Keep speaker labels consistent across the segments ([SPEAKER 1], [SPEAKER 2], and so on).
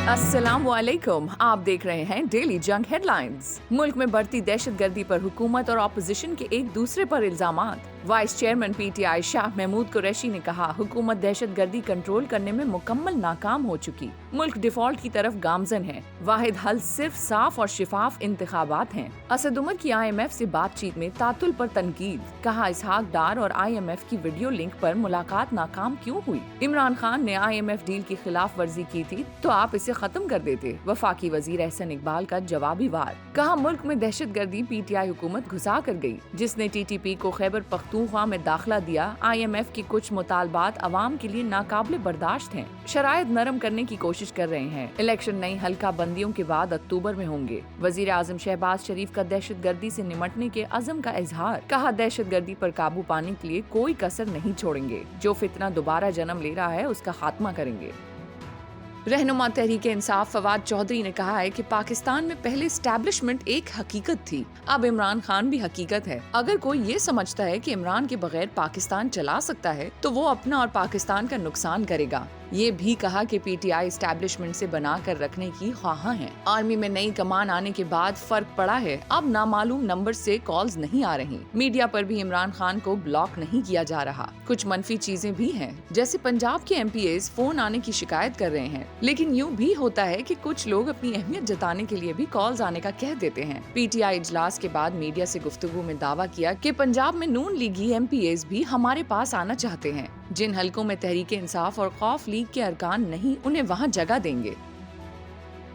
[SPEAKER 1] अस्सलामुअलैकुम, आप देख रहे हैं डेली जंग हेडलाइंस। मुल्क में बढ़ती दहशतगर्दी पर हुकूमत और अपोजिशन के एक दूसरे पर इल्जामात। Vice chairman PTI Shah Mahmood Qureshi ने कहा, हुकूमत दहशतगर्दी कंट्रोल करने में मुकम्मल नाकाम हो चुकी। मुल्क डिफॉल्ट की तरफ गामजन है। वाहिद हल सिर्फ साफ और शिफाफ इंतखाबात हैं। असद उमर की IMF से बातचीत में तातुल पर तनकीद। कहा, इसहाक डार और IMF की वीडियो लिंक पर मुलाकात नाकाम क्यों हुई? इमरान खान ने IMF डील की खिलाफ वर्जी की थी तो आप इसे खत्म कर देते। वफाकी वजीर एहसन इकबाल का जवाबी वार। कहा, मुल्क में दहशतगर्दी PTI हुकूमत घुसा कर गई, जिसने TTP को खैबर पख्तूनख्वा में दाखिला दिया। IMF की कुछ मुतालबात अवाम के लिए नाकाबिले बर्दाश्त हैं। शराइत नरम करने की कोशिश कर रहे हैं। इलेक्शन नई हल्का बंदियों के बाद अक्टूबर में होंगे। वजीर आजम शहबाज शरीफ का दहशतगर्दी से निमटने के अज़म का इजहार। कहा, दहशतगर्दी पर काबू पाने के लिए कोई कसर नहीं छोड़ेंगे। जो फितना दोबारा जन्म ले रहा है उसका खात्मा करेंगे। रहनुमा तहरीके इंसाफ फवाद चौधरी ने कहा है कि पाकिस्तान में पहले एस्टैब्लिशमेंट एक हकीकत थी, अब इमरान खान भी हकीकत है। अगर कोई ये समझता है कि इमरान के बगैर पाकिस्तान चला सकता है तो वो अपना और पाकिस्तान का नुकसान करेगा। ये भी कहा कि PTI एस्टैब्लिशमेंट से बना कर रखने की ख्वाहां है। आर्मी में नई कमान आने के बाद फर्क पड़ा है, अब नामालूम नंबर से कॉल्स नहीं आ रही। मीडिया पर भी इमरान खान को ब्लॉक नहीं किया जा रहा। कुछ मनफी चीजें भी हैं, जैसे पंजाब के MPAs फोन आने की शिकायत कर रहे हैं, लेकिन यूँ भी होता है कि कुछ लोग अपनी अहमियत जताने के लिए भी कॉल्स आने का कह देते हैं। PTI इजलास के बाद मीडिया से गुफ्तगू में दावा किया कि पंजाब में नून लीगी MPAs भी हमारे पास आना चाहते हैं। जिन हलकों में तहरीके इंसाफ और खौफ लीग के अरकान नहीं, उन्हें वहां जगह देंगे।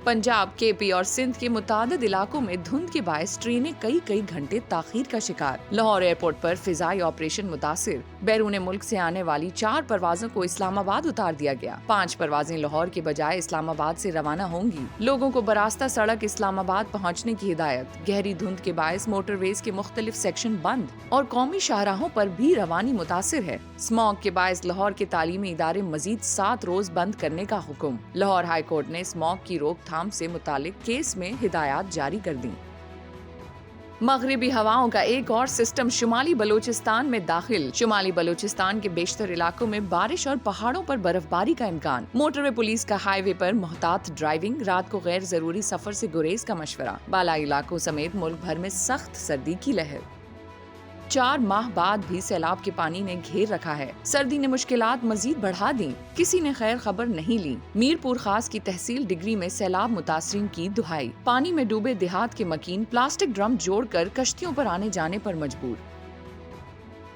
[SPEAKER 1] पंजाब, KP और सिंध के मुतादिद इलाकों में धुंध के बायस ट्रेनें कई घंटे ताखीर का शिकार। लाहौर एयरपोर्ट पर फिजाई ऑपरेशन मुतासिर। बैरून मुल्क से आने वाली 4 परवाजों को इस्लामाबाद उतार दिया गया। 5 परवाजें लाहौर के बजाय इस्लामाबाद से रवाना होंगी। लोगों को बरास्ता सड़क इस्लामाबाद पहुँचने की हिदायत। गहरी धुंध के बायस मोटरवेज के मुख्तलिफ सेक्शन बंद और कौमी शाहराहों पर भी रवानी मुतासिर है। स्मॉग के बायस लाहौर के तालीमी इदारे मजीद 7 रोज बंद करने का हुक्म। लाहौर हाई कोर्ट ने स्मॉग की रोकथाम से मुतालिक केस में हिदायत जारी कर दी। मगरिबी हवाओं का एक और सिस्टम शुमाली बलूचिस्तान में दाखिल। शुमाली बलूचिस्तान के बेशतर इलाकों में बारिश और पहाड़ों पर बर्फबारी का इम्कान। मोटरवे पुलिस का हाईवे पर मोहतात ड्राइविंग, रात को गैर जरूरी सफर से गुरेज का मशवरा। बालाई इलाकों समेत मुल्क भर में सख्त सर्दी की लहर। 4 माह बाद भी सैलाब के पानी ने घेर रखा है। सर्दी ने मुश्किलात मजीद बढ़ा दी। किसी ने खैर खबर नहीं ली। मीरपुर खास की तहसील डिग्री में सैलाब मुतासरीन की दुहाई। पानी में डूबे देहात के मकीन प्लास्टिक ड्रम जोड़कर कश्तियों पर आने जाने पर मजबूर।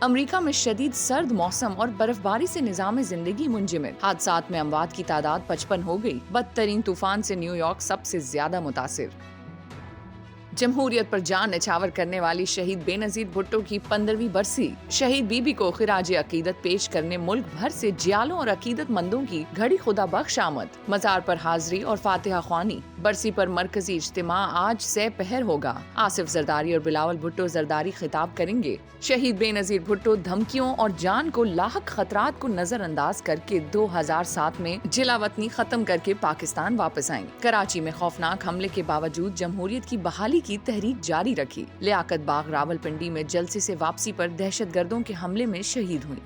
[SPEAKER 1] अमेरिका में शदीद सर्द मौसम और बर्फबारी से निजाम जिंदगी मुंजमद। हादसात में अमवात की तादाद 55 हो गई। बदतरीन तूफान से न्यूयॉर्क सबसे ज्यादा मुतासिर। जमहूरियत पर जान निछावर करने वाली शहीद बेनजीर भुट्टो की 15वीं बरसी। शहीद बीबी को खिराज अकीदत पेश करने मुल्क भर से जियालों और अकीदत मंदों की घड़ी खुदा बख्श आमद। मजार पर हाजिरी और फातिहा ख्वानी। बरसी पर मरकजी इज्तिमा आज से पहर होगा। आसिफ जरदारी और बिलावल भुट्टो जरदारी खिताब करेंगे। शहीद बेनजीर भुट्टो धमकियों और जान को लाहक खतरात को नजरअंदाज करके 2007 में जिला वतनी खत्म करके पाकिस्तान वापस आईं। कराची में खौफनाक हमले के बावजूद जमहूरियत की बहाली की तहरीक जारी रखी। लियाकत बाग रावलपिंडी में जलसे से वापसी पर दहशतगर्दों के हमले में शहीद हुई।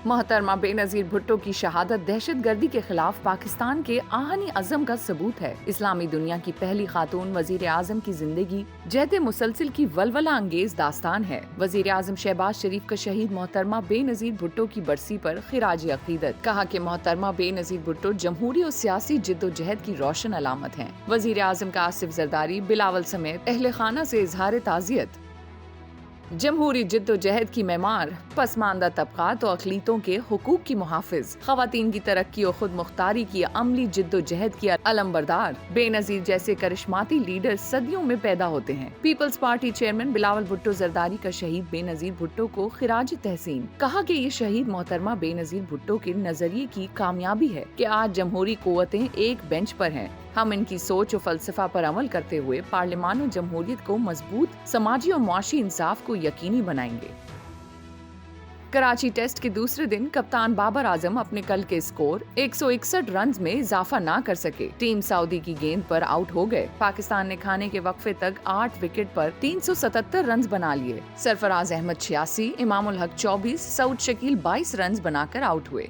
[SPEAKER 1] मोहतरमा बेनजीर भुट्टो की शहादत दहशतगर्दी के खिलाफ पाकिस्तान के आहनी अज़म का सबूत है। इस्लामी दुनिया की पहली खातून वजीर आजम की जिंदगी जहद मुसलसिल की वलवला अंगेज दास्तान है। वजीर आजम शहबाज शरीफ का शहीद मोहतरमा बेनजीर भुट्टो की बरसी पर खिराज अकीदत। कहा कि मोहतरमा बेनजीर भुट्टो जमहूरी और सियासी जिद्दोजहद की रोशन अलामत हैं। वजीर आजम का आसिफ जरदारी, बिलावल समेत अहले खाना से इजहार ताज़ियत। जमहूरी जिद्दोजहद की मेमार, पसमानदा तबकात और अकलीतों के हुकूक की मुहाफिज, खवातीन की तरक्की और खुद मुख्तारी की अमली जिद्दोजहद की अलमबरदार। बेनजीर जैसे करिश्माती लीडर सदियों में पैदा होते हैं। पीपल्स पार्टी चेयरमैन बिलावल भुट्टो जरदारी का शहीद बेनजीर भुट्टो को खिराज तहसीन। कहा कि ये शहीद मोहतरमा बेनजीर भुट्टो के नजरिए की कामयाबी है कि आज जमहूरी कुव्वतें एक बेंच पर हैं। हम इनकी सोच और फलसफा पर अमल करते हुए पार्लिमान और जमहूरियत को मजबूत, समाजी और मुआशी इंसाफ को यकीनी बनाएंगे। कराची टेस्ट के दूसरे दिन कप्तान बाबर आजम अपने कल के स्कोर 161 रन में इजाफा ना कर सके। टीम सऊदी की गेंद पर आउट हो गए। पाकिस्तान ने खाने के वक्फे तक 8 विकेट पर 377 रन बना लिए। सरफराज अहमद 86, इमामुल हक 24, सऊद शकील 22 रन बनाकर आउट हुए।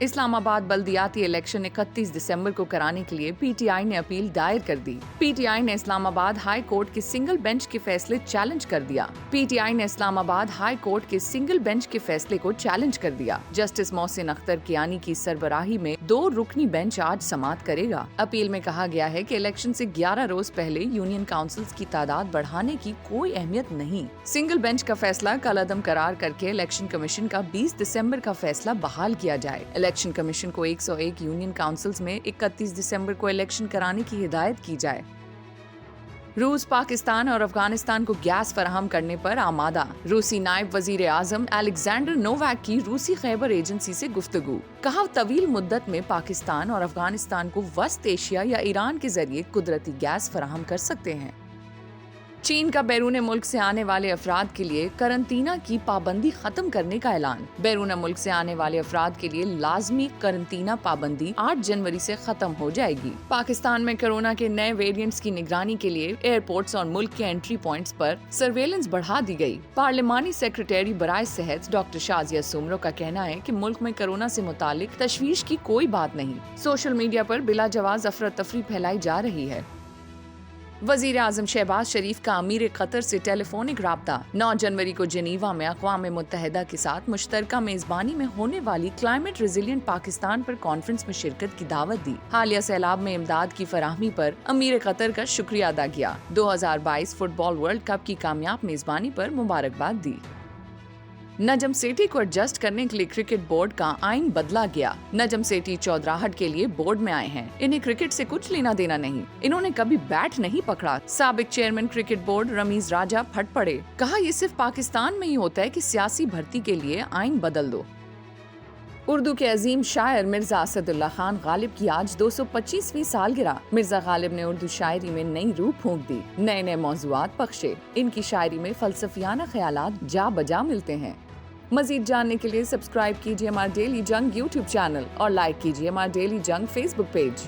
[SPEAKER 1] اسلام آباد بلدیاتی الیکشن 31 دسمبر کو کرانے کے لیے پی ٹی آئی نے اپیل دائر کر دی۔ پی ٹی آئی نے اسلام آباد ہائی کورٹ کے سنگل بینچ کے فیصلے چیلنج کر دیا۔ پی ٹی آئی نے اسلام آباد ہائی کورٹ کے سنگل بینچ کے فیصلے کو چیلنج کر دیا۔ جسٹس محسن اختر کیانی کی سربراہی میں 2 رکنی بینچ آج سماعت کرے گا۔ اپیل میں کہا گیا ہے کہ الیکشن سے 11 روز پہلے یونین کاؤنسلز کی تعداد بڑھانے کی کوئی اہمیت نہیں۔ سنگل بینچ کا فیصلہ کل عدم قرار کر کے الیکشن کمیشن کا 20 دسمبر کا فیصلہ بحال کیا جائے۔ الیکشن کمیشن کو 101 یونین کاؤنسلز میں 31 دسمبر کو الیکشن کرانے کی ہدایت کی جائے۔ روس پاکستان اور افغانستان کو گیس فراہم کرنے پر آمادہ۔ روسی نائب وزیر اعظم الیگزینڈر نوواک کی روسی خیبر ایجنسی سے گفتگو۔ کہا طویل مدت میں پاکستان اور افغانستان کو وسط ایشیا یا ایران کے ذریعے قدرتی گیس فراہم کر سکتے ہیں۔ چین کا بیرون ملک سے آنے والے افراد کے لیے قرنطینہ کی پابندی ختم کرنے کا اعلان۔ بیرون ملک سے آنے والے افراد کے لیے لازمی قرنطینہ پابندی 8 جنوری سے ختم ہو جائے گی۔ پاکستان میں کورونا کے نئے ویریئنٹس کی نگرانی کے لیے ایئرپورٹس اور ملک کے انٹری پوائنٹس پر سرویلنس بڑھا دی گئی۔ پارلیمانی سیکریٹری برائے صحت ڈاکٹر شازیہ سومرو کا کہنا ہے کہ ملک میں کورونا سے متعلق تشویش کی کوئی بات نہیں۔ سوشل میڈیا پر بلا جواز افراتفری پھیلائی جا رہی ہے۔ وزیر اعظم شہباز شریف کا امیر قطر سے ٹیلی فونک رابطہ۔ 9 جنوری کو جنیوا میں اقوام متحدہ کے ساتھ مشترکہ میزبانی میں ہونے والی کلائمیٹ ریزیلینٹ پاکستان پر کانفرنس میں شرکت کی دعوت دی۔ حالیہ سیلاب میں امداد کی فراہمی پر امیر قطر کا شکریہ ادا کیا۔ 2022 فٹ بال ورلڈ کپ کی کامیاب میزبانی پر مبارکباد دی۔ نجم سیٹھی کو ایڈجسٹ کرنے کے لیے کرکٹ بورڈ کا آئین بدلا گیا۔ نجم سیٹھی چودراہٹ کے لیے بورڈ میں آئے ہیں۔ انہیں کرکٹ سے کچھ لینا دینا نہیں۔ انہوں نے کبھی بیٹ نہیں پکڑا۔ سابق چیئرمین کرکٹ بورڈ رمیز راجہ پھٹ پڑے۔ کہا یہ صرف پاکستان میں ہی ہوتا ہے کہ سیاسی بھرتی کے لیے آئین بدل دو۔ اردو کے عظیم شاعر مرزا اسد اللہ خان غالب کی آج 225ویں سالگرہ۔ مرزا غالب نے اردو شاعری میں نئی روح پھونک دی، نئے موضوعات بخشے۔ ان کی شاعری میں فلسفیانہ خیالات جا بجا ملتے ہیں۔ مزید جاننے کے لیے سبسکرائب کیجیے ہمارا ڈیلی جنگ یوٹیوب چینل اور لائک کیجیے ہمارا ڈیلی جنگ فیس بک پیج۔